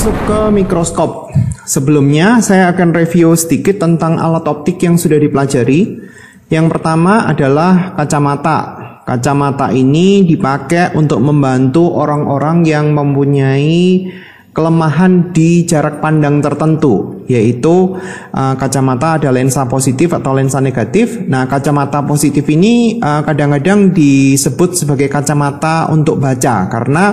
masuk ke mikroskop. Sebelumnya saya akan review sedikit tentang alat optik yang sudah dipelajari. Yang pertama adalah kacamata. Kacamata ini dipakai untuk membantu orang-orang yang mempunyai kelemahan di jarak pandang tertentu, yaitu kacamata ada lensa positif atau lensa negatif. Nah, kacamata positif ini kadang-kadang disebut sebagai kacamata untuk baca karena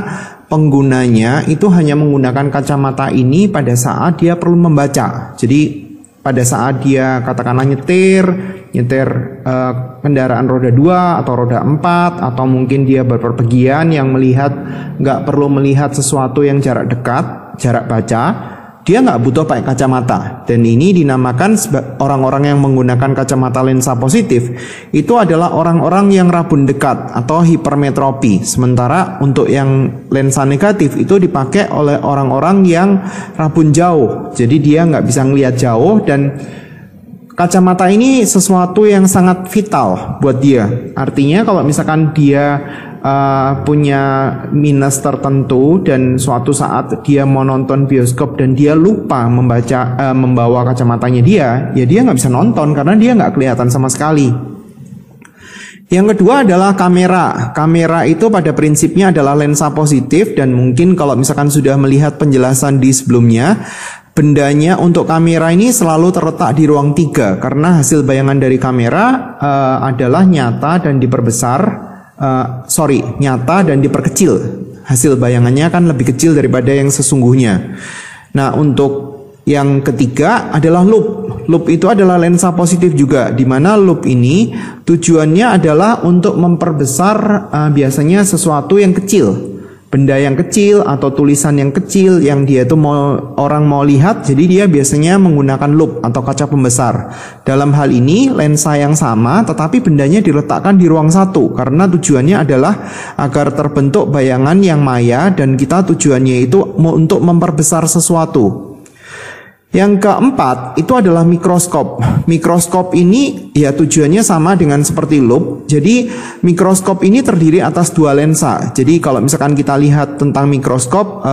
penggunanya itu hanya menggunakan kacamata ini pada saat dia perlu membaca. Jadi pada saat dia katakanlah nyetir kendaraan roda 2 atau roda 4, atau mungkin dia berpergian yang nggak perlu melihat sesuatu yang jarak dekat, jarak baca, dia nggak butuh pakai kacamata. Dan ini dinamakan orang-orang yang menggunakan kacamata lensa positif itu adalah orang-orang yang rabun dekat atau hipermetropi. Sementara untuk yang lensa negatif itu dipakai oleh orang-orang yang rabun jauh, jadi dia nggak bisa ngelihat jauh. Dan kacamata ini sesuatu yang sangat vital buat dia. Artinya kalau misalkan dia punya minus tertentu dan suatu saat dia mau nonton bioskop dan dia lupa membawa kacamatanya ya dia nggak bisa nonton karena dia nggak kelihatan sama sekali. Yang kedua adalah kamera. Kamera itu pada prinsipnya adalah lensa positif, dan mungkin kalau misalkan sudah melihat penjelasan di sebelumnya, bendanya untuk kamera ini selalu terletak di ruang 3 karena hasil bayangan dari kamera adalah nyata dan diperkecil. Hasil bayangannya kan lebih kecil daripada yang sesungguhnya. Nah, untuk yang ketiga adalah loop. Loop itu adalah lensa positif juga, di mana loop ini tujuannya adalah untuk memperbesar biasanya sesuatu yang kecil. Benda yang kecil atau tulisan yang kecil yang dia itu orang mau lihat, jadi dia biasanya menggunakan loop atau kaca pembesar. Dalam hal ini lensa yang sama tetapi bendanya diletakkan di ruang 1 karena tujuannya adalah agar terbentuk bayangan yang maya, dan kita tujuannya itu untuk memperbesar sesuatu. Yang keempat itu adalah mikroskop. Mikroskop ini ya tujuannya sama dengan seperti loop. Jadi mikroskop ini terdiri atas 2 lensa. Jadi kalau misalkan kita lihat tentang mikroskop,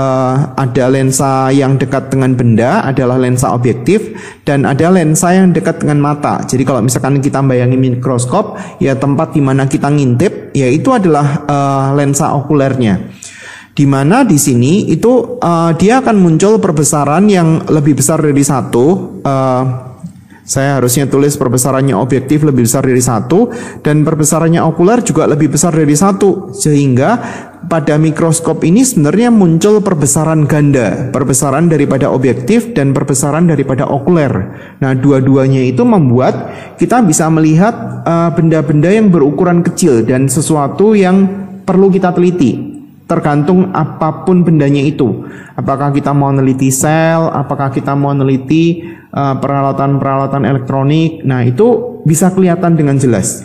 ada lensa yang dekat dengan benda adalah lensa objektif, dan ada lensa yang dekat dengan mata. Jadi kalau misalkan kita bayangin mikroskop, ya tempat di mana kita ngintip, ya itu adalah lensa okulernya. Di mana di sini itu dia akan muncul perbesaran yang lebih besar dari 1. Saya harusnya tulis perbesarannya objektif lebih besar dari 1, dan perbesarannya okuler juga lebih besar dari 1, sehingga pada mikroskop ini sebenarnya muncul perbesaran ganda, perbesaran daripada objektif dan perbesaran daripada okuler. Nah, dua-duanya itu membuat kita bisa melihat benda-benda yang berukuran kecil dan sesuatu yang perlu kita teliti. Tergantung apapun bendanya itu. Apakah kita mau neliti sel, apakah kita mau neliti peralatan-peralatan elektronik. Nah, itu bisa kelihatan dengan jelas.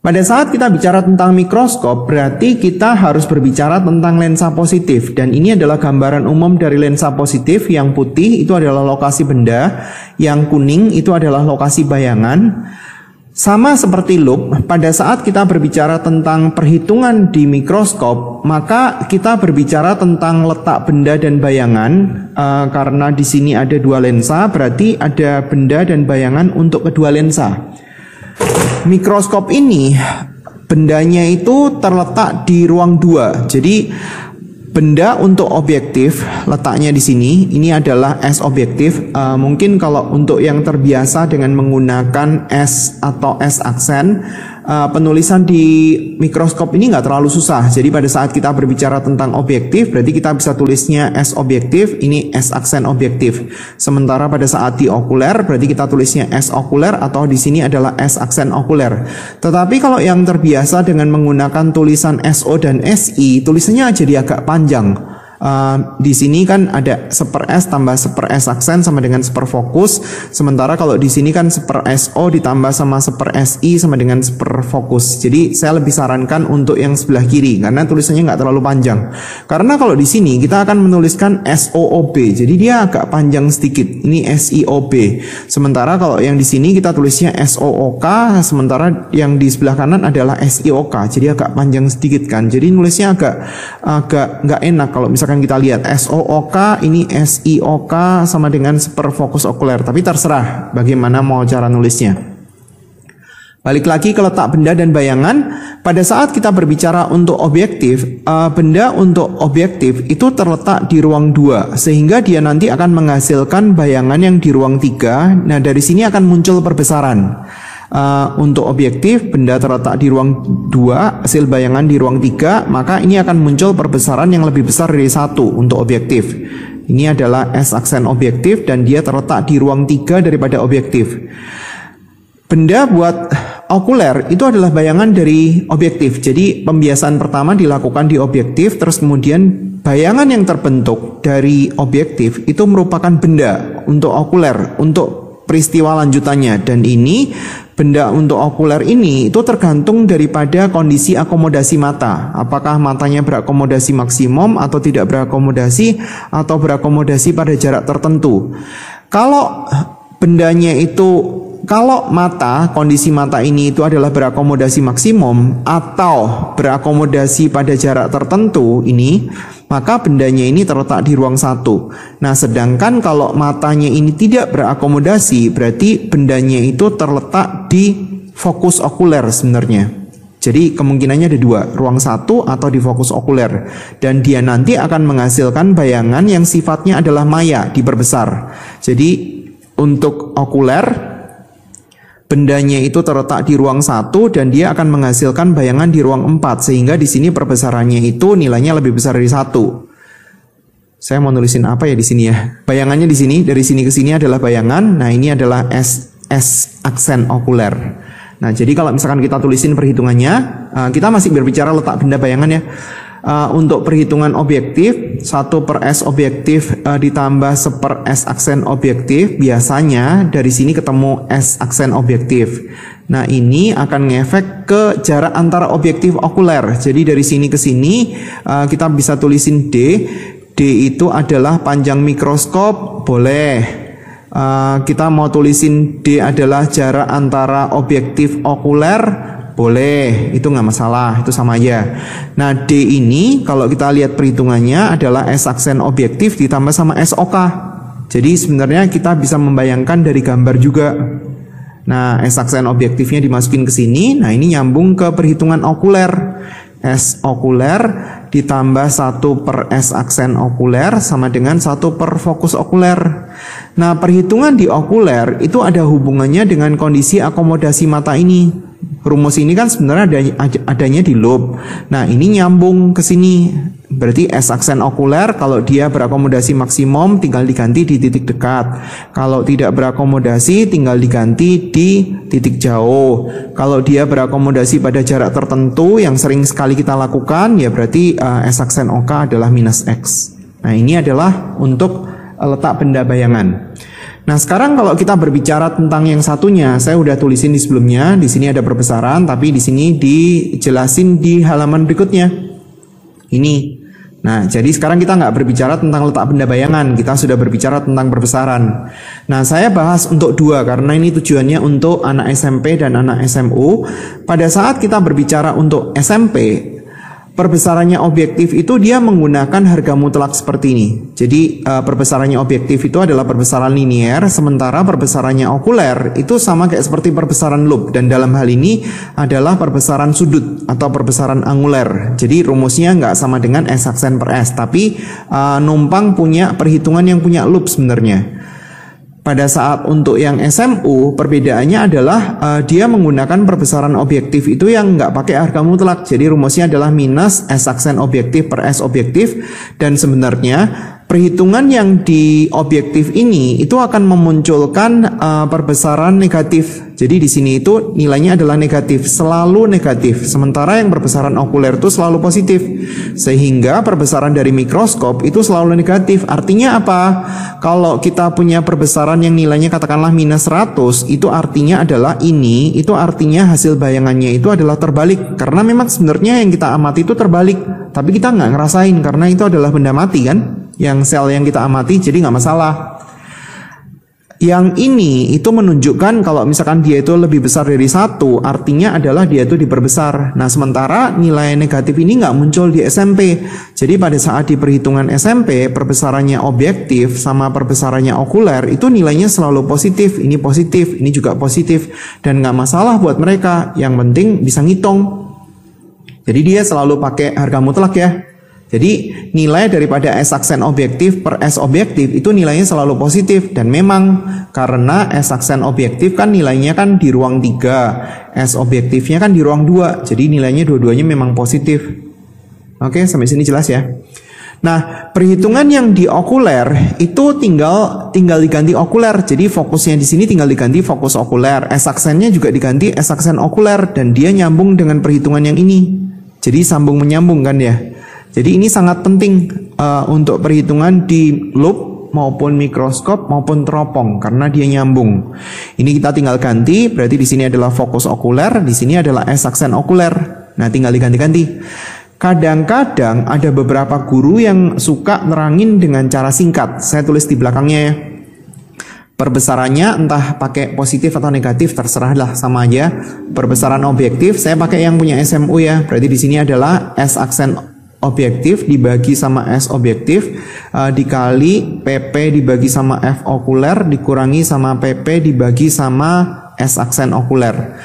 Pada saat kita bicara tentang mikroskop, berarti kita harus berbicara tentang lensa positif. Dan ini adalah gambaran umum dari lensa positif. Yang putih itu adalah lokasi benda, yang kuning itu adalah lokasi bayangan. Sama seperti loop, pada saat kita berbicara tentang perhitungan di mikroskop, maka kita berbicara tentang letak benda dan bayangan. Karena di sini ada 2 lensa, berarti ada benda dan bayangan untuk kedua lensa. Mikroskop ini bendanya itu terletak di ruang 2. Jadi benda untuk objektif letaknya di sini. Ini adalah S objektif. Mungkin kalau untuk yang terbiasa dengan menggunakan S atau S aksen, penulisan di mikroskop ini nggak terlalu susah. Jadi pada saat kita berbicara tentang objektif, berarti kita bisa tulisnya S objektif, ini S aksen objektif. Sementara pada saat di okuler, berarti kita tulisnya S okuler, atau di sini adalah S aksen okuler. Tetapi kalau yang terbiasa dengan menggunakan tulisan SO dan SI, tulisannya jadi agak panjang. Di sini kan ada 1/S tambah 1/S aksen sama dengan 1 fokus. Sementara kalau di sini kan 1 SO ditambah sama 1 SI sama dengan 1 fokus. Jadi saya lebih sarankan untuk yang sebelah kiri karena tulisannya nggak terlalu panjang. Karena kalau di sini kita akan menuliskan SOOB, jadi dia agak panjang sedikit. Ini SIOB. Sementara kalau yang di sini kita tulisnya SOOK, sementara yang di sebelah kanan adalah SIOK. Jadi agak panjang sedikit kan. Jadi nulisnya agak nggak enak kalau misalkan misalkan kita lihat SOOK, ini SIOK sama dengan seperfokus okuler, tapi terserah bagaimana mau cara nulisnya. Balik lagi ke letak benda dan bayangan. Pada saat kita berbicara untuk objektif, benda untuk objektif itu terletak di ruang 2, sehingga dia nanti akan menghasilkan bayangan yang di ruang 3. Nah, dari sini akan muncul perbesaran. Untuk objektif, benda terletak di ruang 2, hasil bayangan di ruang 3, maka ini akan muncul perbesaran yang lebih besar dari 1 untuk objektif. Ini adalah S aksen objektif dan dia terletak di ruang 3 daripada objektif. Benda buat okuler itu adalah bayangan dari objektif. Jadi pembiasaan pertama dilakukan di objektif, terus kemudian bayangan yang terbentuk dari objektif itu merupakan benda untuk okuler, untuk peristiwa lanjutannya. Dan ini benda untuk okuler ini itu tergantung daripada kondisi akomodasi mata. Apakah matanya berakomodasi maksimum atau tidak berakomodasi, atau berakomodasi pada jarak tertentu. Kalau bendanya itu, kalau kondisi mata ini itu adalah berakomodasi maksimum atau berakomodasi pada jarak tertentu ini, maka bendanya ini terletak di ruang 1. Nah, sedangkan kalau matanya ini tidak berakomodasi, berarti bendanya itu terletak di fokus okuler sebenarnya. Jadi kemungkinannya ada 2, ruang 1 atau di fokus okuler. Dan dia nanti akan menghasilkan bayangan yang sifatnya adalah maya, diperbesar. Jadi untuk okuler, bendanya itu terletak di ruang 1 dan dia akan menghasilkan bayangan di ruang 4, sehingga di sini perbesarannya itu nilainya lebih besar dari 1. Saya mau nulisin apa ya di sini ya? Bayangannya di sini, dari sini ke sini adalah bayangan. Nah, ini adalah S aksen okuler. Nah, jadi kalau misalkan kita tulisin perhitungannya, kita masih berbicara letak benda bayangan ya. Untuk perhitungan objektif, 1 per S objektif ditambah 1 per S aksen objektif, biasanya dari sini ketemu S aksen objektif. Nah, ini akan ngefek ke jarak antara objektif okuler. Jadi dari sini ke sini kita bisa tulisin D. D itu adalah panjang mikroskop, boleh. Kita mau tulisin D adalah jarak antara objektif okuler, boleh, itu nggak masalah, itu sama aja. Nah, D ini kalau kita lihat perhitungannya adalah S aksen objektif ditambah sama SOK. Jadi sebenarnya kita bisa membayangkan dari gambar juga. Nah, S aksen objektifnya dimasukin ke sini. Nah, ini nyambung ke perhitungan okuler. S okuler ditambah 1 per S aksen okuler sama dengan 1 per fokus okuler. Nah, perhitungan di okuler itu ada hubungannya dengan kondisi akomodasi mata ini. Rumus ini kan sebenarnya adanya di lobe. Nah, ini nyambung ke sini. Berarti S aksen okuler kalau dia berakomodasi maksimum tinggal diganti di titik dekat. Kalau tidak berakomodasi tinggal diganti di titik jauh. Kalau dia berakomodasi pada jarak tertentu yang sering sekali kita lakukan, ya berarti S aksen OK adalah minus X. Nah, ini adalah untuk letak benda bayangan. Nah, sekarang kalau kita berbicara tentang yang satunya, saya udah tulisin di sebelumnya. Di sini ada perbesaran, tapi di sini dijelasin di halaman berikutnya. Ini. Nah, jadi sekarang kita nggak berbicara tentang letak benda bayangan, kita sudah berbicara tentang perbesaran. Nah, saya bahas untuk 2 karena ini tujuannya untuk anak SMP dan anak SMU. Pada saat kita berbicara untuk SMP, perbesarannya objektif itu dia menggunakan harga mutlak seperti ini. Jadi perbesarannya objektif itu adalah perbesaran linier, sementara perbesarannya okuler itu sama kayak seperti perbesaran loop, dan dalam hal ini adalah perbesaran sudut atau perbesaran anguler. Jadi rumusnya nggak sama dengan S aksen per S, tapi numpang punya perhitungan yang punya loop sebenarnya. Pada saat untuk yang SMU, perbedaannya adalah dia menggunakan perbesaran objektif itu yang nggak pakai harga mutlak. Jadi rumusnya adalah minus S aksen objektif per S objektif. Dan sebenarnya perhitungan yang di objektif ini itu akan memunculkan perbesaran negatif. Jadi di sini itu nilainya adalah negatif, selalu negatif. Sementara yang perbesaran okuler itu selalu positif. Sehingga perbesaran dari mikroskop itu selalu negatif. Artinya apa? Kalau kita punya perbesaran yang nilainya katakanlah minus 100, itu artinya adalah ini, itu artinya hasil bayangannya itu adalah terbalik. Karena memang sebenarnya yang kita amati itu terbalik, tapi kita nggak ngerasain karena itu adalah benda mati kan, yang sel yang kita amati, jadi nggak masalah. Yang ini itu menunjukkan kalau misalkan dia itu lebih besar dari 1, artinya adalah dia itu diperbesar. Nah, sementara nilai negatif ini nggak muncul di SMP. Jadi pada saat di perhitungan SMP, perbesarannya objektif sama perbesarannya okuler itu nilainya selalu positif. Ini positif, ini juga positif. Dan nggak masalah buat mereka. Yang penting bisa ngitung. Jadi dia selalu pakai harga mutlak ya. Jadi nilai daripada S aksen objektif per S objektif itu nilainya selalu positif. Dan memang karena S aksen objektif kan nilainya kan di ruang 3, S objektifnya kan di ruang 2. Jadi nilainya dua-duanya memang positif. Oke, sampai sini jelas ya. Nah, perhitungan yang di okuler itu tinggal diganti okuler. Jadi fokusnya di sini tinggal diganti fokus okuler. S aksennya juga diganti S aksen okuler dan dia nyambung dengan perhitungan yang ini. Jadi sambung menyambung kan ya. Jadi ini sangat penting untuk perhitungan di loop maupun mikroskop maupun teropong karena dia nyambung. Ini kita tinggal ganti, berarti di sini adalah fokus okuler, di sini adalah S aksen okuler. Nah, tinggal diganti-ganti. Kadang-kadang ada beberapa guru yang suka nerangin dengan cara singkat. Saya tulis di belakangnya ya. Perbesarannya entah pakai positif atau negatif terserahlah sama aja. Perbesaran objektif saya pakai yang punya SMU ya. Berarti di sini adalah S aksen objektif dibagi sama S objektif dikali PP dibagi sama F okuler dikurangi sama PP dibagi sama S aksen okuler.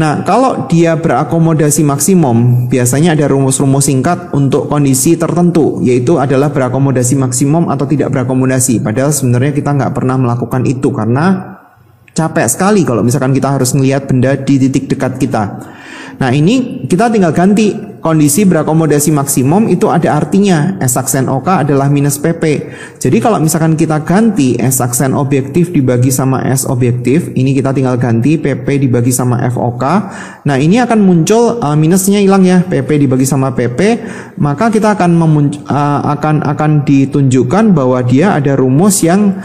Nah, kalau dia berakomodasi maksimum, biasanya ada rumus-rumus singkat untuk kondisi tertentu, yaitu adalah berakomodasi maksimum atau tidak berakomodasi. Padahal sebenarnya kita nggak pernah melakukan itu karena capek sekali kalau misalkan kita harus melihat benda di titik dekat kita. Nah, ini kita tinggal ganti. Kondisi berakomodasi maksimum itu ada artinya S aksen OK adalah minus PP. Jadi kalau misalkan kita ganti S aksen objektif dibagi sama S objektif, ini kita tinggal ganti PP dibagi sama FOK. Nah, ini akan muncul minusnya hilang ya, PP dibagi sama PP, maka kita akan ditunjukkan bahwa dia ada rumus yang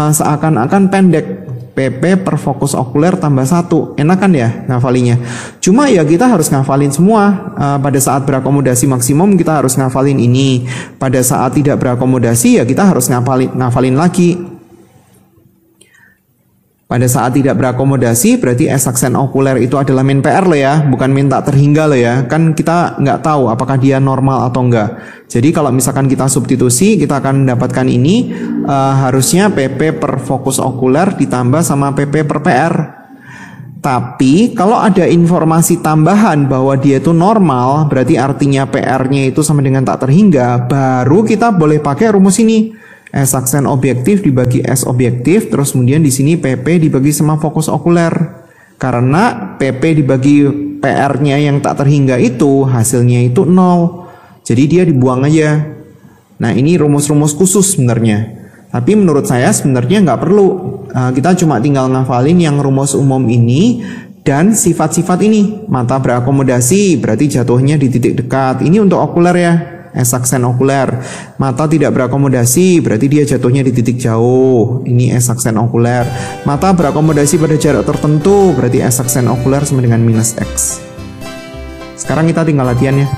seakan-akan pendek. PP per fokus okuler tambah 1. Enak kan ya ngafalinya. Cuma ya kita harus ngafalin semua. Pada saat berakomodasi maksimum kita harus ngafalin ini. Pada saat tidak berakomodasi ya kita harus ngafalin lagi. Pada saat tidak berakomodasi berarti S aksen okuler itu adalah min PR lo ya, bukan min tak terhingga lo ya. Kan kita nggak tahu apakah dia normal atau enggak. Jadi kalau misalkan kita substitusi, kita akan mendapatkan ini harusnya PP per fokus okuler ditambah sama PP per PR. Tapi kalau ada informasi tambahan bahwa dia itu normal, berarti artinya PR-nya itu sama dengan tak terhingga, baru kita boleh pakai rumus ini. S aksen objektif dibagi S objektif, terus kemudian di sini PP dibagi sama fokus okuler. Karena PP dibagi PR-nya yang tak terhingga itu hasilnya itu 0. Jadi dia dibuang aja. Nah, ini rumus-rumus khusus sebenarnya. Tapi menurut saya sebenarnya nggak perlu. Kita cuma tinggal ngafalin yang rumus umum ini dan sifat-sifat ini. Mata berakomodasi berarti jatuhnya di titik dekat. Ini untuk okuler ya. S aksen okuler. Mata tidak berakomodasi berarti dia jatuhnya di titik jauh. Ini S aksen okuler. Mata berakomodasi pada jarak tertentu berarti S aksen okuler sama dengan minus X. Sekarang kita tinggal latihan ya.